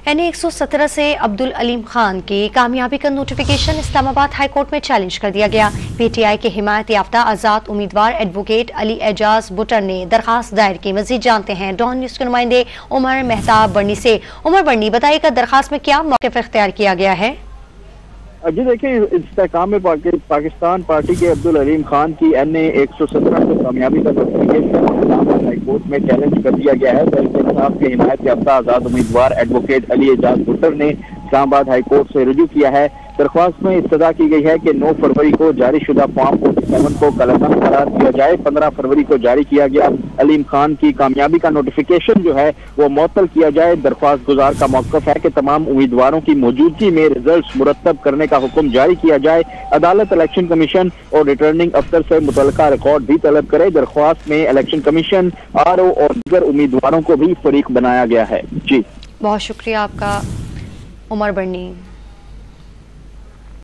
NA 117 से अब्दुल अलीम खान की कामयाबी का नोटिफिकेशन इस्लामाबाद हाई कोर्ट में चैलेंज कर दिया गया। PTI के हिमायत याफ्ता आजाद उम्मीदवार एडवोकेट अली एजाज बुटर ने दरखास्त दायर की। मजीद जानते हैं डॉन न्यूज के नुमाइंदे उमर मेहताब बर्नी से। उमर बर्नी, बताइएगा दरखास्त में क्या मौक़िफ़ इख्तियार किया गया है? जी देखिए, इस्तेहकाम पाकिस्तान पार्टी के अब्दुल अलीम खान की NA 117 को कामयाबी का नोटिफिकेशन हाई कोर्ट में चैलेंज कर दिया गया है। तहरीक-ए-इंसाफ के हिमायत याफ्ता आजाद उम्मीदवार एडवोकेट अली एजाज बुटर ने इस्लामाबाद हाई कोर्ट से रुजू किया है। दरख्वास्त में इस्तदा की गई है कि 9 फरवरी को जारी शुदा फॉर्म 47 को कलमबंद करार किया जाए। 15 फरवरी को जारी किया गया अलीम खान की कामयाबी का नोटिफिकेशन जो है वो मुअत्तल किया जाए। दरख्वास्त गुजार का मौक़िफ़ है कि तमाम उम्मीदवारों की मौजूदगी में रिजल्ट मुरतब करने का हुक्म जारी किया जाए। अदालत इलेक्शन कमीशन और रिटर्निंग अफसर से मुतल्लिका रिकॉर्ड भी तलब करे। दरख्वास्त में इलेक्शन कमीशन, RO और दीगर उम्मीदवारों को भी फरीक बनाया गया है। जी, बहुत शुक्रिया आपका उमर बर्नी।